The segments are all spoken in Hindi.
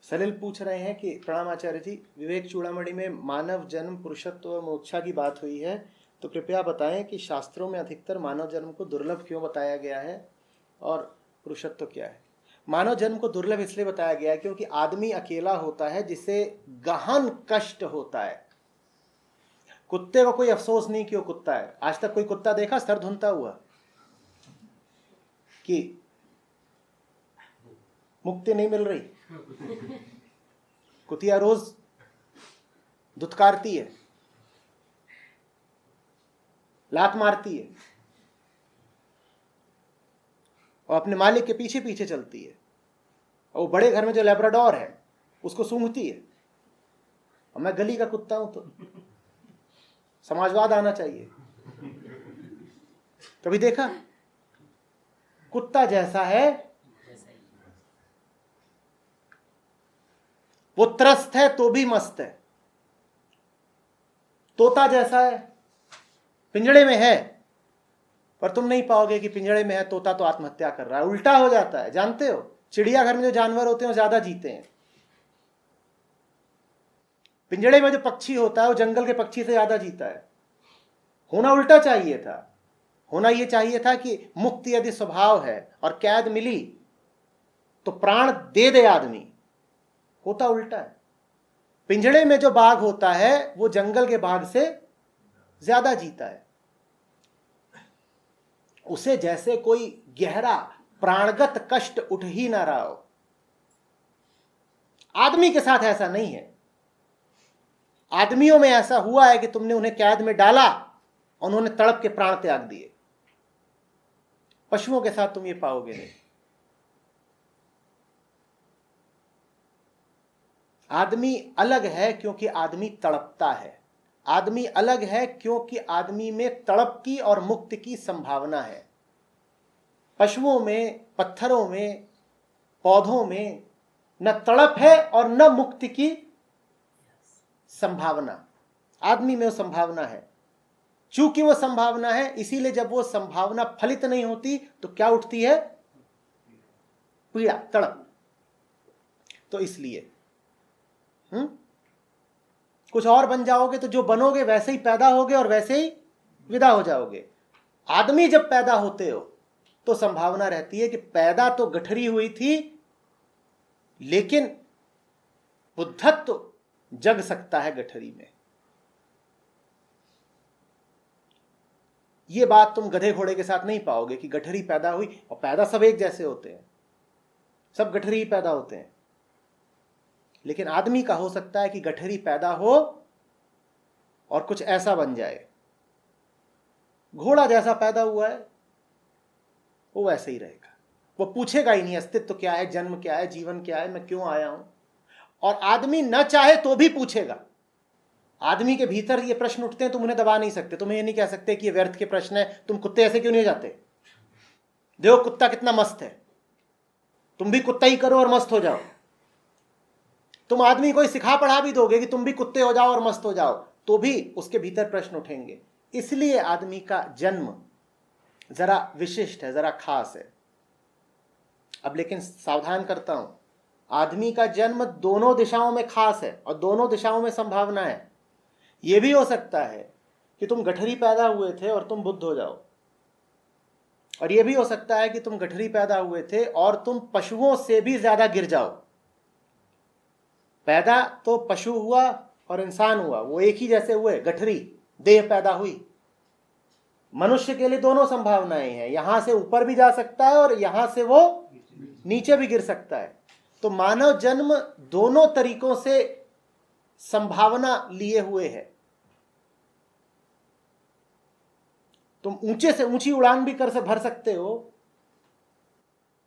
सलिल पूछ रहे हैं कि प्रणाम आचार्य जी, विवेक चूड़ामणि में मानव जन्म, पुरुषत्व और मोक्षा की बात हुई है, तो कृपया बताएं कि शास्त्रों में अधिकतर मानव जन्म को दुर्लभ क्यों बताया गया है और पुरुषत्व क्या है। मानव जन्म को दुर्लभ इसलिए बताया गया है क्योंकि आदमी अकेला होता है जिसे गहन कष्ट होता है। कुत्ते को कोई अफसोस नहीं कि वो कुत्ता है। आज तक कोई कुत्ता देखा सर धुनता हुआ कि मुक्ति नहीं मिल रही? कुतिया रोज दुत्कारती है, लात मारती है और अपने मालिक के पीछे पीछे चलती है। और वो बड़े घर में जो लैब्राडोर है उसको सूंघती है। और मैं गली का कुत्ता हूं तो समाजवाद आना चाहिए। कभी देखा? कुत्ता जैसा है वो त्रस्त है तो भी मस्त है। तोता जैसा है, पिंजड़े में है पर तुम नहीं पाओगे कि पिंजड़े में है तोता तो आत्महत्या कर रहा है। उल्टा हो जाता है। जानते हो, चिड़ियाघर में जो जानवर होते हैं वो ज्यादा जीते हैं। पिंजड़े में जो पक्षी होता है वो जंगल के पक्षी से ज्यादा जीता है। होना उल्टा चाहिए था। होना यह चाहिए था कि मुक्ति यदि स्वभाव है और कैद मिली तो प्राण दे दे आदमी। होता उल्टा है। पिंजड़े में जो बाघ होता है वो जंगल के बाघ से ज्यादा जीता है। उसे जैसे कोई गहरा प्राणगत कष्ट उठ ही ना रहा हो। आदमी के साथ ऐसा नहीं है। आदमियों में ऐसा हुआ है कि तुमने उन्हें कैद में डाला, उन्होंने तड़प के प्राण त्याग दिए। पशुओं के साथ तुम ये पाओगे नहीं। आदमी अलग है क्योंकि आदमी तड़पता है। आदमी अलग है क्योंकि आदमी में तड़प की और मुक्ति की संभावना है। पशुओं में, पत्थरों में, पौधों में न तड़प है और न मुक्ति की संभावना। आदमी में वो संभावना है। चूंकि वो संभावना है इसीलिए जब वो संभावना फलित नहीं होती तो क्या उठती है? पीड़ा, तड़प। तो इसलिए कुछ और बन जाओगे तो जो बनोगे वैसे ही पैदा होगे और वैसे ही विदा हो जाओगे। आदमी जब पैदा होते हो तो संभावना रहती है कि पैदा तो गठरी हुई थी लेकिन बुद्धत्व तो जग सकता है गठरी में। यह बात तुम गधे घोड़े के साथ नहीं पाओगे कि गठरी पैदा हुई। और पैदा सब एक जैसे होते हैं, सब गठरी ही पैदा होते हैं। लेकिन आदमी का हो सकता है कि गठरी पैदा हो और कुछ ऐसा बन जाए। घोड़ा जैसा पैदा हुआ है वो वैसे ही रहेगा। वो पूछेगा ही नहीं अस्तित्व क्या है, जन्म क्या है, जीवन क्या है, मैं क्यों आया हूं। और आदमी न चाहे तो भी पूछेगा। आदमी के भीतर ये प्रश्न उठते हैं, तुम उन्हें दबा नहीं सकते। तुम ये नहीं कह सकते कि ये व्यर्थ के प्रश्न है, तुम कुत्ते ऐसे क्यों नहीं हो जाते? देखो कुत्ता कितना मस्त है, तुम भी कुत्ता ही करो और मस्त हो जाओ। तुम आदमी को सिखा पढ़ा भी दोगे कि तुम भी कुत्ते हो जाओ और मस्त हो जाओ, तो भी उसके भीतर प्रश्न उठेंगे। इसलिए आदमी का जन्म जरा विशिष्ट है, जरा खास है। अब लेकिन सावधान करता हूं, आदमी का जन्म दोनों दिशाओं में खास है और दोनों दिशाओं में संभावना है। यह भी हो सकता है कि तुम गठरी पैदा हुए थे और तुम बुद्ध हो जाओ, और यह भी हो सकता है कि तुम गठरी पैदा हुए थे और तुम पशुओं से भी ज्यादा गिर जाओ। पैदा तो पशु हुआ और इंसान हुआ, वो एक ही जैसे हुए। गठरी देह पैदा हुई। मनुष्य के लिए दोनों संभावनाएं हैं, यहां से ऊपर भी जा सकता है और यहां से वो नीचे भी गिर सकता है। तो मानव जन्म दोनों तरीकों से संभावना लिए हुए है। तुम ऊंचे से ऊंची उड़ान भी भर सकते हो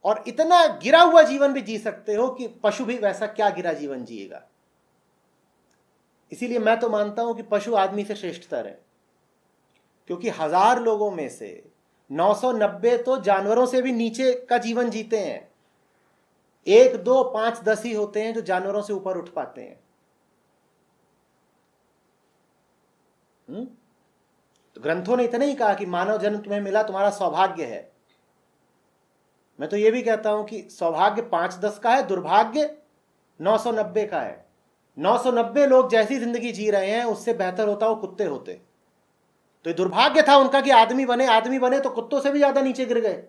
और इतना गिरा हुआ जीवन भी जी सकते हो कि पशु भी वैसा क्या गिरा जीवन जिएगा। इसीलिए मैं तो मानता हूं कि पशु आदमी से श्रेष्ठतर है, क्योंकि 1000 लोगों में से 990 तो जानवरों से भी नीचे का जीवन जीते हैं। 1, 2, 5, 10 ही होते हैं जो जानवरों से ऊपर उठ पाते हैं। तो ग्रंथों ने इतना ही कहा कि मानव जन्म तुम्हें मिला, तुम्हारा सौभाग्य है। मैं तो यह भी कहता हूं कि सौभाग्य 5-10 का है, दुर्भाग्य 990 का है। 990 लोग जैसी जिंदगी जी रहे हैं उससे बेहतर होता वो कुत्ते होते। तो ये दुर्भाग्य था उनका कि आदमी बने तो कुत्तों से भी ज्यादा नीचे गिर गए।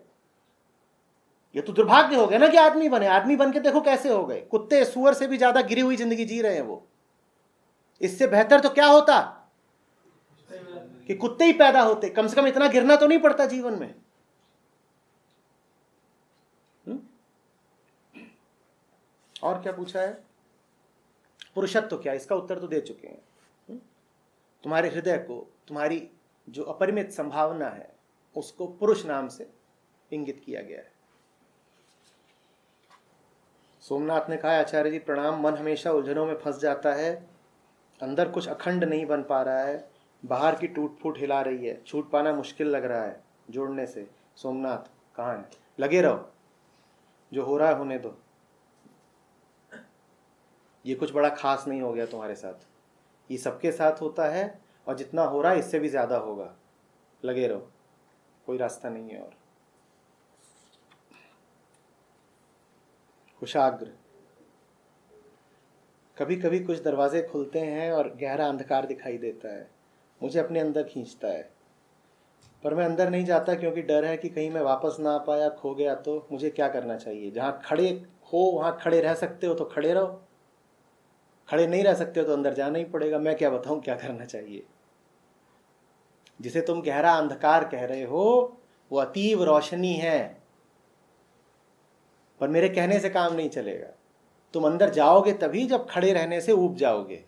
ये तो दुर्भाग्य हो गया ना कि आदमी बन के देखो कैसे हो गए। कुत्ते सुअर से भी ज्यादा गिरी हुई जिंदगी जी रहे हैं वो। इससे बेहतर तो क्या होता कि कुत्ते ही पैदा होते, कम से कम इतना गिरना तो नहीं पड़ता जीवन में। और क्या पूछा है? पुरुषत्व क्या? इसका उत्तर तो दे चुके हैं। तुम्हारे हृदय को, तुम्हारी जो अपरिमित संभावना है उसको पुरुष नाम से इंगित किया गया है। सोमनाथ ने कहा, आचार्य जी प्रणाम, मन हमेशा उलझनों में फंस जाता है, अंदर कुछ अखंड नहीं बन पा रहा है, बाहर की टूट फूट हिला रही है, छूट पाना मुश्किल लग रहा है जोड़ने से। सोमनाथ कहाँ है? लगे रहो, जो हो रहा है होने दो। ये कुछ बड़ा खास नहीं हो गया तुम्हारे साथ, ये सबके साथ होता है और जितना हो रहा है इससे भी ज्यादा होगा। लगे रहो, कोई रास्ता नहीं है। और कुशाग्र, कभी कभी कुछ दरवाजे खुलते हैं और गहरा अंधकार दिखाई देता है, मुझे अपने अंदर खींचता है, पर मैं अंदर नहीं जाता क्योंकि डर है कि कहीं मैं वापस ना आ पाया, खो गया तो। मुझे क्या करना चाहिए? जहाँ खड़े हो वहाँ खड़े रह सकते हो तो खड़े रहो, खड़े नहीं रह सकते हो तो अंदर जाना ही पड़ेगा। मैं क्या बताऊं क्या करना चाहिए? जिसे तुम गहरा अंधकार कह रहे हो वो अतीव रोशनी है, पर मेरे कहने से काम नहीं चलेगा। तुम अंदर जाओगे तभी जब खड़े रहने से ऊब जाओगे।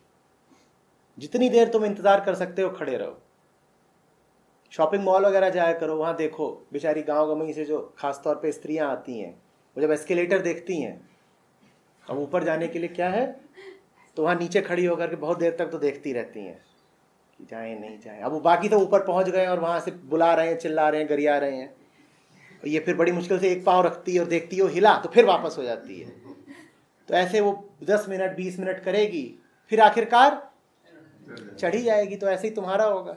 जितनी देर तुम इंतजार कर सकते हो खड़े रहो। शॉपिंग मॉल वगैरह जाया करो, वहां देखो बेचारी गांव गमई से जो खासतौर पे स्त्रियां आती हैं, वो जब एस्केलेटर देखती हैं, अब ऊपर जाने के लिए क्या है, तो वहां नीचे खड़ी होकर के बहुत देर तक तो देखती रहती हैं कि जाएं नहीं जाएं। अब वो बाकी तो ऊपर पहुंच गए और वहां से बुला रहे हैं, चिल्ला रहे हैं, गरिया रहे हैं। ये फिर बड़ी मुश्किल से एक पाँव रखती है और देखती है वो हिला तो फिर वापस हो जाती है। तो ऐसे वो 10 मिनट 20 मिनट करेगी, फिर आखिरकार चढ़ी जाएगी। तो ऐसे ही तुम्हारा होगा,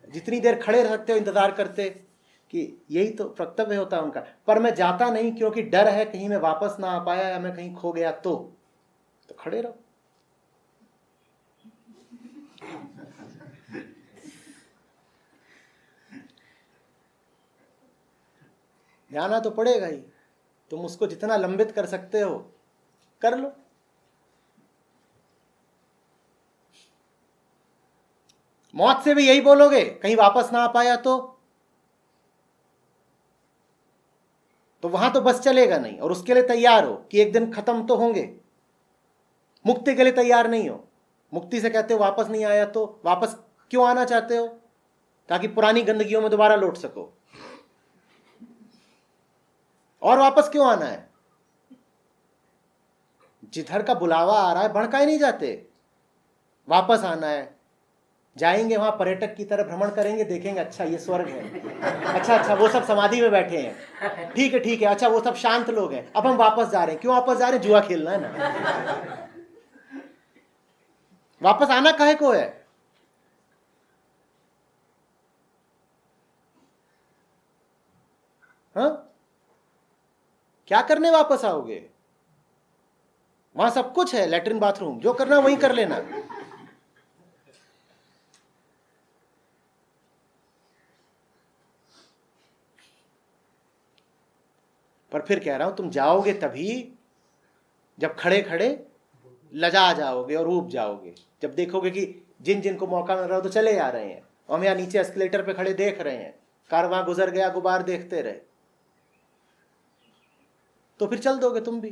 जितनी देर खड़े रहते हो इंतजार करते, कि यही तो कर्तव्य होता है उनका। पर मैं जाता नहीं क्योंकि डर है कहीं मैं वापस ना आ पाया या मैं कहीं खो गया तो खड़े रहो। जाना तो पड़ेगा ही, तुम उसको जितना लंबित कर सकते हो कर लो। मौत से भी यही बोलोगे कहीं वापस ना आ पाया तो वहां तो बस चलेगा नहीं, और उसके लिए तैयार हो कि एक दिन खत्म तो होंगे। मुक्ति के लिए तैयार नहीं हो। मुक्ति से कहते हो वापस नहीं आया तो वापस क्यों आना चाहते हो? ताकि पुरानी गंदगियों में दोबारा लौट सको। और वापस क्यों आना है? जिधर का बुलावा आ रहा है भड़काए नहीं जाते। वापस आना है, जाएंगे वहां पर्यटक की तरह भ्रमण करेंगे, देखेंगे अच्छा ये स्वर्ग है, अच्छा वो सब समाधि में बैठे हैं, ठीक है, अच्छा वो सब शांत लोग हैं, अब हम वापस जा रहे हैं। क्यों वापस जा रहे हैं? जुआ खेलना है ना। वापस आना काहे को है? हाँ, क्या करने वापस आओगे? वहां सब कुछ है, लेटरिन बाथरूम, जो करना वहीं कर लेना। पर फिर कह रहा हूं तुम जाओगे तभी जब खड़े खड़े लजा जाओगे और ऊब जाओगे। जब देखोगे कि जिन जिनको मौका मिल रहा हो तो चले आ रहे हैं, और हम यहाँ नीचे एस्केलेटर पे खड़े देख रहे हैं, कार वहां गुजर गया, गुबार देखते रहे, तो फिर चल दोगे तुम भी।